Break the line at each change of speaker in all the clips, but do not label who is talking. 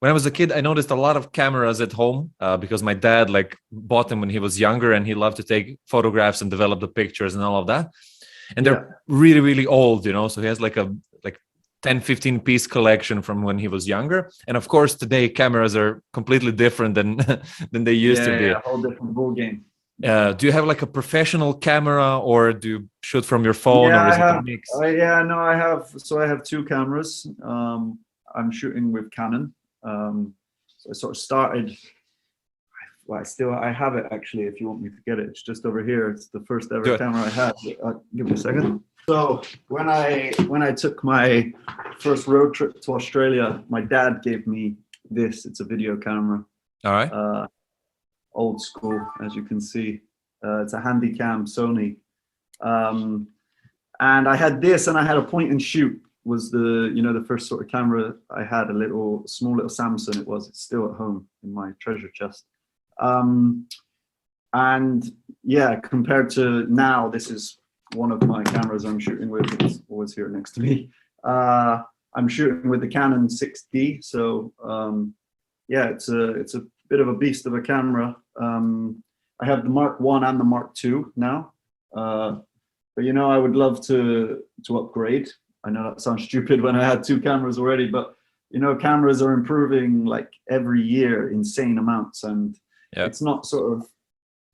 when I was a kid, I noticed a lot of cameras at home because my dad like bought them when he was younger, and he loved to take photographs and develop the pictures and all of that. And they're really, really old, so he has like a 10-15 piece collection from when he was younger. And of course, today cameras are completely different than than they used to be.
Yeah, a whole different ball game.
Do you have like a professional camera, or do you shoot from your phone, or is it a mix?
I have. So I have two cameras. I'm shooting with Canon. So I sort of started. Well, I have it actually. If you want me to get it, it's just over here. It's the first ever camera I had. Give me a second. So when I took my first road trip to Australia, my dad gave me this. It's a video camera.
All right.
Old school, as you can see. It's a Handycam Sony. And I had this, and I had a point and shoot. Was the first sort of camera I had, a small little Samsung. It's still at home in my treasure chest. And yeah, compared to now, this is one of my cameras I'm shooting with. It's always here next to me. I'm shooting with the Canon 6D. So yeah, it's a bit of a beast of a camera. I have the Mark 1 and the Mark 2 now. But I would love to upgrade. I know that sounds stupid when I had two cameras already, but cameras are improving like every year, insane amounts. And it's not sort of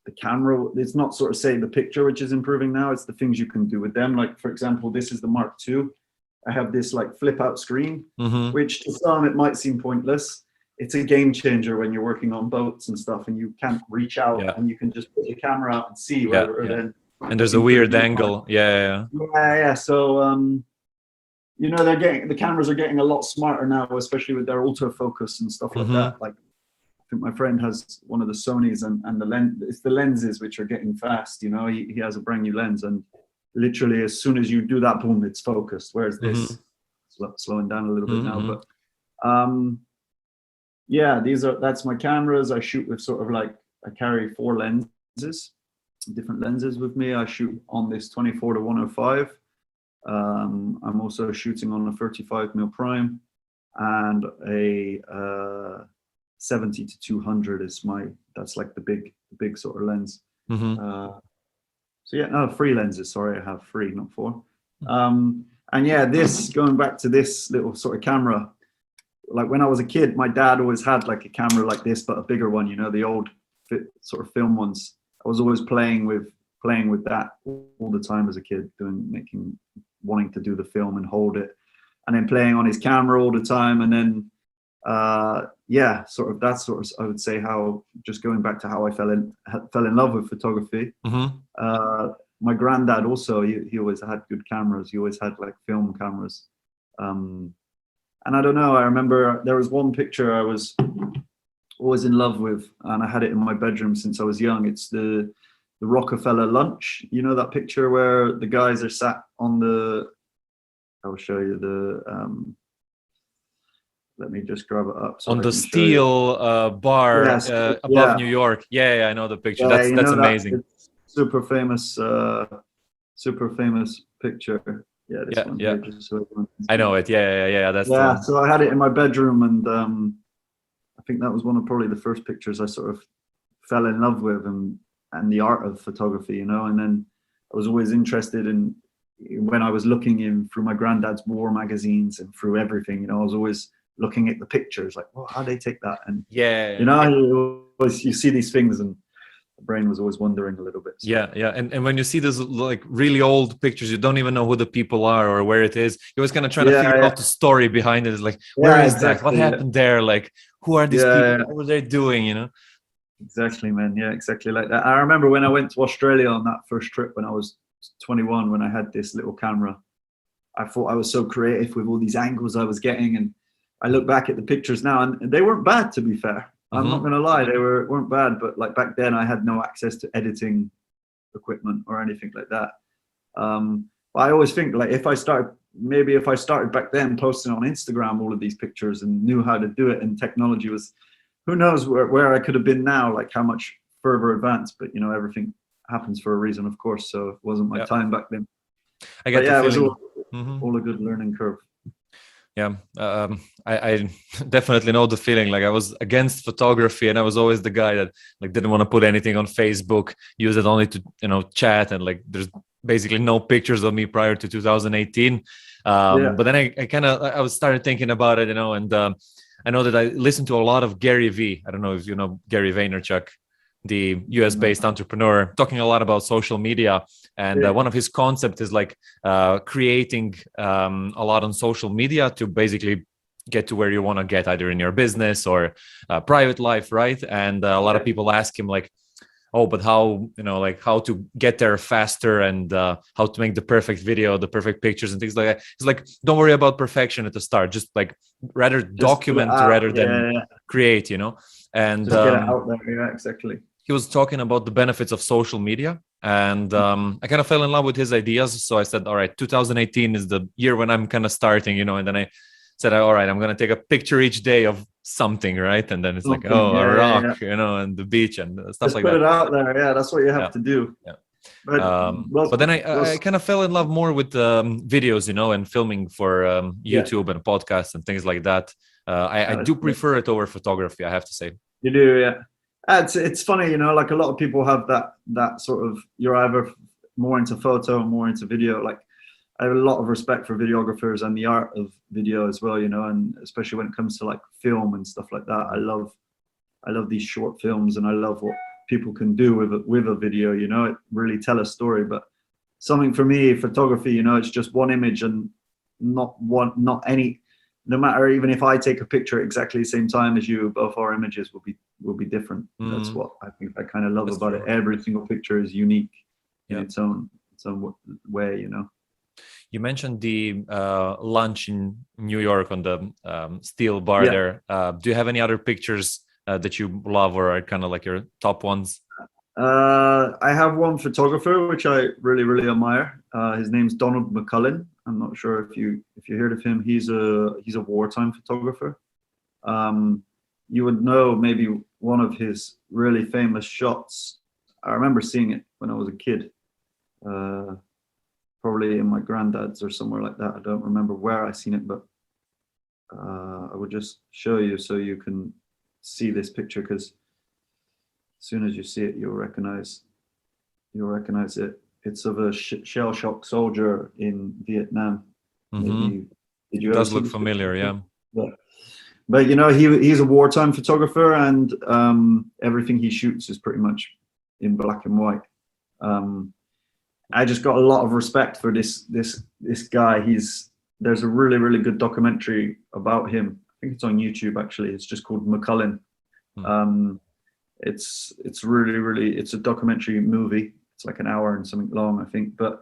the camera, it's not sort of say the picture which is improving now, it's the things you can do with them. Like for example, this is the Mark II. I have this like flip out screen, which to some it might seem pointless. It's a game changer when you're working on boats and stuff and you can't reach out and you can just put the camera out and see where then.
And there's a weird angle. Yeah.
So the cameras are getting a lot smarter now, especially with their autofocus and stuff like that. Like I think my friend has one of the Sonys, and the lens, it's the lenses which are getting fast. He has a brand new lens, and literally as soon as you do that, boom, it's focused. Whereas this slowing down a little bit now, but yeah, that's my cameras. I shoot with sort of like, I carry 4 lenses, different lenses with me. I shoot on this 24-105. I'm also shooting on a 35mm prime, and a 70-200 is that's like the big sort of lens. So yeah, no, 3 lenses. Sorry, I have 3, not 4. And yeah, going back to this little sort of camera, like when I was a kid, my dad always had like a camera like this, but a bigger one, the old sort of film ones. I was always playing with that all the time as a kid, wanting to do the film and hold it, and then playing on his camera all the time. And then yeah, that's I would say how, just going back to how I fell in love with photography. My granddad also, he always had good cameras. He always had like film cameras. And I don't know, I remember there was one picture I was always in love with, and I had it in my bedroom since I was young. It's the Rockefeller lunch. That picture where the guys are sat on I'll show you let me just grab it up. So
on the steel bar above New York. Yeah, I know the picture. That's amazing.
Super famous picture. Yeah, this one.
Yeah.
Here, just so
I know it. Yeah. That's
so I had it in my bedroom, and I think that was one of probably the first pictures I sort of fell in love with, and the art of photography, and then I was always interested in, when I was looking through my granddad's war magazines and through everything, I was always looking at the pictures like, well, how do they take that? And you see these things, and the brain was always wondering a little bit. So.
Yeah. And when you see those like really old pictures, you don't even know who the people are or where it is. You're always kind of trying to figure out the story behind it. It's like, where is that? What happened there? Like, who are these people? What were they doing?
Exactly, man. Yeah, exactly like that. I remember when I went to Australia on that first trip when I was 21, when I had this little camera, I thought I was so creative with all these angles I was getting. And I look back at the pictures now, and they weren't bad, to be fair. I'm not going to lie, they weren't bad, but like back then I had no access to editing equipment or anything like that. But I always think like if I started back then posting on Instagram all of these pictures and knew how to do it, and technology was, who knows where I could have been now, like how much further advanced. But everything happens for a reason, of course. So it wasn't my time back then.
I get
it was all a good learning curve.
Yeah, I definitely know the feeling. Like I was against photography, and I was always the guy that like didn't want to put anything on Facebook, use it only to chat, and like there's basically no pictures of me prior to 2018.
Yeah.
But then I kind of I was started thinking about it, and I know that I listened to a lot of Gary V. I don't know if you know Gary Vaynerchuk, the US based entrepreneur, talking a lot about social media. And one of his concepts is like creating a lot on social media to basically get to where you want to get, either in your business or private life, right? And a lot of people ask him like, oh, but how, like how to get there faster, and how to make the perfect video, the perfect pictures and things like that. It's like, don't worry about perfection at the start, just like rather document rather than create, and
just get it out there. Yeah, exactly.
He was talking about the benefits of social media, and I kind of fell in love with his ideas. So I said, all right, 2018 is the year when I'm kind of starting, and then I said, all right, I'm going to take a picture each day of something, right? And then it's like, oh, a rock, and the beach and stuff
just
like
put
that.
Put it out there. Yeah, that's what you have to do.
Yeah.
But
then I kind of fell in love more with videos, and filming for YouTube and podcasts and things like that. I do prefer it over photography, I have to say.
You do, yeah. It's funny, like a lot of people have that sort of, you're either more into photo or more into video. Like I have a lot of respect for videographers and the art of video as well, and especially when it comes to like film and stuff like that. I love these short films, and I love what people can do with a video, it really tell a story. But something for me, photography, it's just one image, and not any, no matter, even if I take a picture at exactly the same time as you, both our images will be different. That's what I think I kind of love about it. Every single picture is unique in its own way,
You mentioned the lunch in New York on the steel bar there. Do you have any other pictures that you love, or are kind of like your top ones?
I have one photographer which I really, really admire. His name's Donald McCullin. I'm not sure if you heard of him. He's a wartime photographer. You would know maybe one of his really famous shots. I remember seeing it when I was a kid, probably in my granddad's or somewhere like that. I don't remember where I seen it, but I will just show you so you can see this picture, because as soon as you see it, you'll recognize it. It's of a shell shock soldier in Vietnam.
Maybe, did you? It does look familiar, yeah.
But he's a wartime photographer, and everything he shoots is pretty much in black and white. I just got a lot of respect for this guy. There's a really, really good documentary about him. I think it's on YouTube actually. It's just called McCullin. It's really, really, it's a documentary movie. It's like an hour and something long, I think. But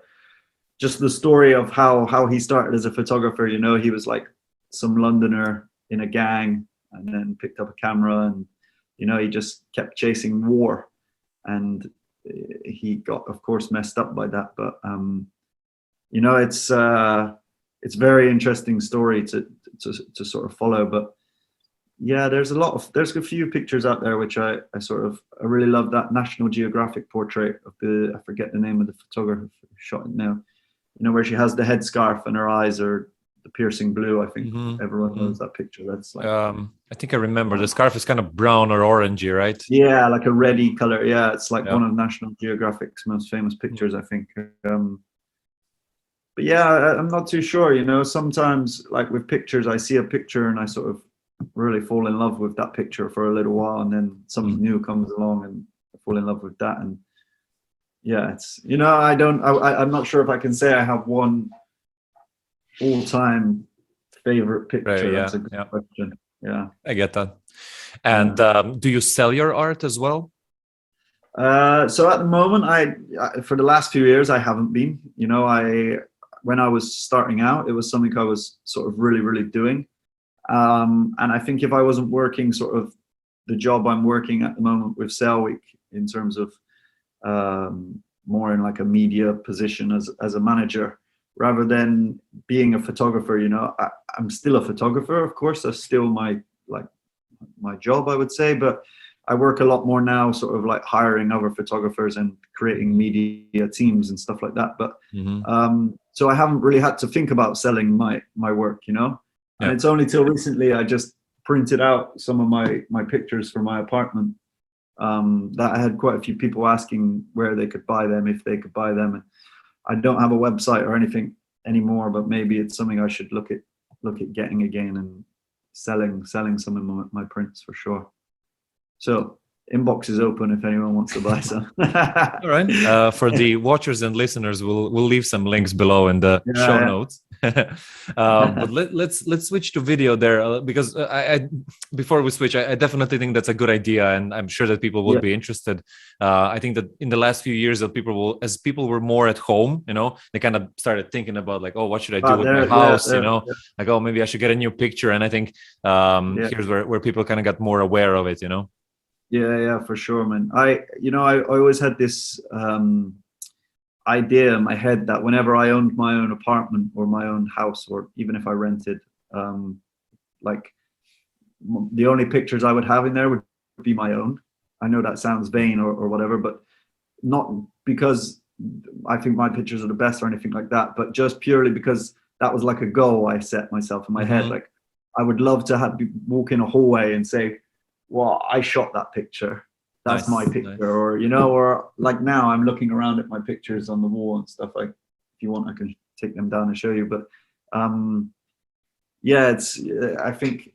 just the story of how he started as a photographer. He was like some Londoner in a gang, and then picked up a camera, and he just kept chasing war, and he got, of course, messed up by that. But it's very interesting story to sort of follow. But yeah, there's a few pictures out there which I really love. That National Geographic portrait of I forget the name of the photographer who shot it now, where she has the headscarf and her eyes are the piercing blue. I think everyone knows that picture. That's like,
I think I remember. The scarf is kind of brown or orangey, right?
Yeah, like a reddy color. Yeah, it's like one of National Geographic's most famous pictures, I think. But yeah, I'm not too sure. Sometimes, like with pictures, I see a picture and I sort of really fall in love with that picture for a little while, and then something new comes along and I fall in love with that. And yeah, it's I'm not sure if I can say I have one all-time favorite picture. That's a good question. Yeah, I
get that. And do you sell your art as well?
So at the moment, I for the last few years I haven't been. When I was starting out, it was something I was sort of really, really doing. And I think if I wasn't working sort of the job I'm working at the moment with Sale Week, in terms of more in like a media position as a manager, rather than being a photographer, I'm still a photographer, of course. That's still my job, I would say, but I work a lot more now, sort of like hiring other photographers and creating media teams and stuff like that. But so I haven't really had to think about selling my work, And it's only till recently I just printed out some of my pictures for my apartment. That I had quite a few people asking where they could buy them, if they could buy them. And I don't have a website or anything anymore, but maybe it's something I should look at getting again and selling some of my prints for sure. So inbox is open if anyone wants to buy some.
All right. For the watchers and listeners, we'll leave some links below in the show notes. But let's switch to video there, because I before we switch, I definitely think that's a good idea, and I'm sure that people will be interested. I think that in the last few years, that as people were more at home, they kind of started thinking about like, oh, what should I do with my house? Like, oh, maybe I should get a new picture. And I think here's where people kind of got more aware of it.
Yeah, for sure, man. I always had this idea in my head that whenever I owned my own apartment or my own house, or even if I rented, like the only pictures I would have in there would be my own. I know that sounds vain or whatever, but not because I think my pictures are the best or anything like that, but just purely because that was like a goal I set myself in my head. Like I would love to walk in a hallway and say, well, I shot that picture. That's my picture. Or, or like now I'm looking around at my pictures on the wall and stuff. Like, if you want, I can take them down and show you. But I think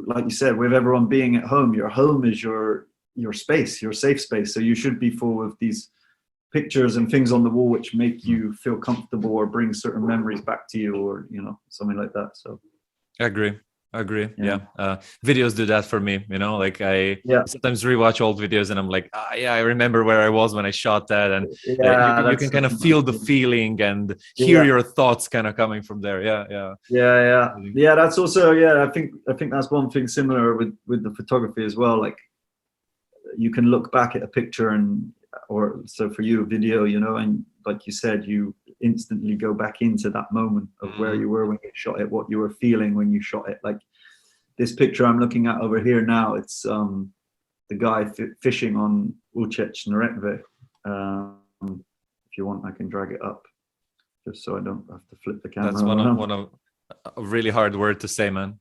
like you said, with everyone being at home, your home is your space, your safe space. So you should be full of these pictures and things on the wall which make you feel comfortable or bring certain memories back to you, or something like that. So
I agree. Videos do that for me, like I sometimes rewatch old videos and I'm like, I remember where I was when I shot that, and you can kind of feel the feeling and hear your thoughts kind of coming from there.
That's also I think that's one thing similar with the photography as well. Like you can look back at a picture or for you a video, and like you said, you instantly go back into that moment of where you were when you shot it, what you were feeling when you shot it. Like this picture I'm looking at over here now, it's the guy fishing on Uchec Neretve. If you want, I can drag it up just so I don't have to flip the camera.
That's one of a really hard word to say, man.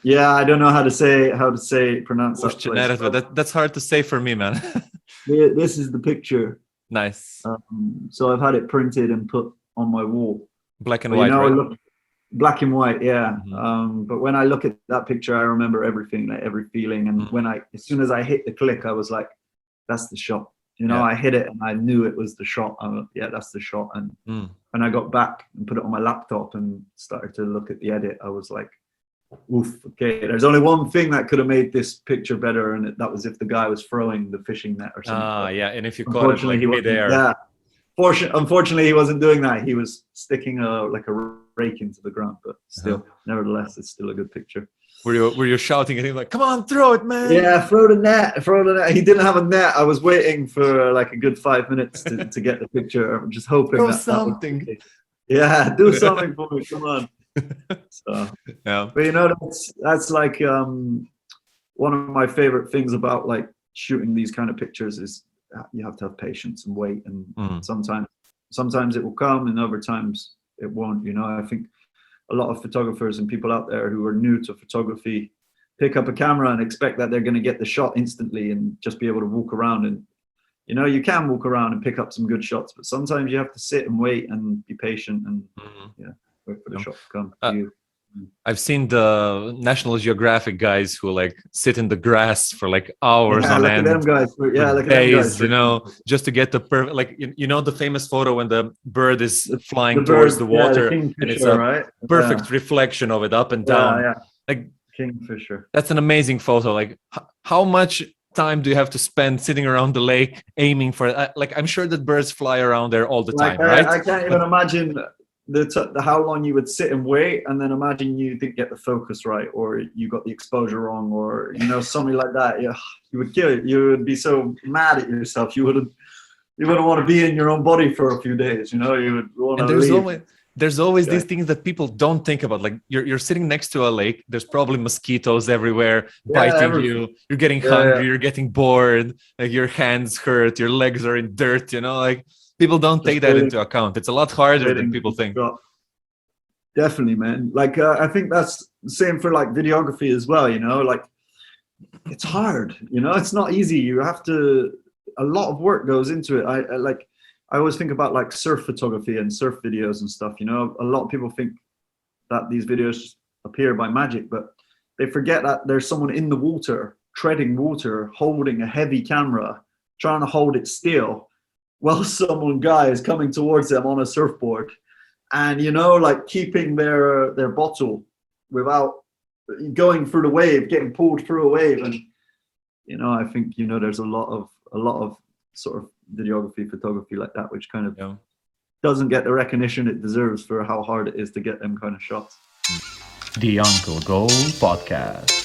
Yeah, I don't know how to pronounce that.
That's hard to say for me, man.
This is the picture.
Nice.
So I've had it printed and put on my wall.
Black and white, right?
Black and white, yeah. But when I look at that picture, I remember everything, like every feeling. And as soon as I hit the click, I was like, "That's the shot." I hit it and I knew it was the shot. That's the shot. And when I got back and put it on my laptop and started to look at the edit, I was like, oof, okay, there's only one thing that could have made this picture better, and that was if the guy was throwing the fishing net or something.
And if you caught it like midair.
Yeah. Unfortunately, he wasn't doing that. He was sticking a rake into the ground, but still, nevertheless, it's still a good picture.
Were you shouting at him like, "Come on, throw it, man"?
Yeah, throw the net. He didn't have a net. I was waiting for like a good 5 minutes to get the picture. I'm just hoping
throw something.
Do something for me. Come on. So but that's like one of my favorite things about like shooting these kind of pictures is you have to have patience and wait, and sometimes it will come and other times it won't. I think a lot of photographers and people out there who are new to photography pick up a camera and expect that they're going to get the shot instantly and just be able to walk around, and you can walk around and pick up some good shots, but sometimes you have to sit and wait and be patient and wait for the shot to come to you.
I've seen the National Geographic guys who like sit in the grass for like hours on end.
Look at
days, just to get the perfect, like the famous photo when the bird is flying towards the water and it's a perfect reflection of it up and down. Like
Kingfisher.
That's an amazing photo. Like how much time do you have to spend sitting around the lake aiming for it? Like I'm sure that birds fly around there all the time, right?
I can't even imagine how long you would sit and wait, and then imagine you didn't get the focus right, or you got the exposure wrong, or something like that. Yeah, you would kill it. You would be so mad at yourself. You wouldn't want to be in your own body for a few days. You would want to leave.
There's always these things that people don't think about. Like you're sitting next to a lake. There's probably mosquitoes everywhere biting you. You're getting hungry. You're getting bored. Like your hands hurt. Your legs are in dirt. Like. People don't take that into account. It's a lot harder than people think.
Definitely, man. Like I think that's same for like videography as well, you know, like it's hard, you know, it's not easy. You have to, a lot of work goes into it. I always think about like surf photography and surf videos and stuff, you know. A lot of people think that these videos appear by magic, but they forget that there's someone in the water, treading water, holding a heavy camera, trying to hold it still while some guy is coming towards them on a surfboard, and, you know, like keeping their bottle without going through the wave, getting pulled through a wave. And, you know, I think, you know, there's a lot of sort of videography, photography like that, which kind of doesn't get the recognition it deserves for how hard it is to get them kind of shots.
The Uncle Gold Podcast.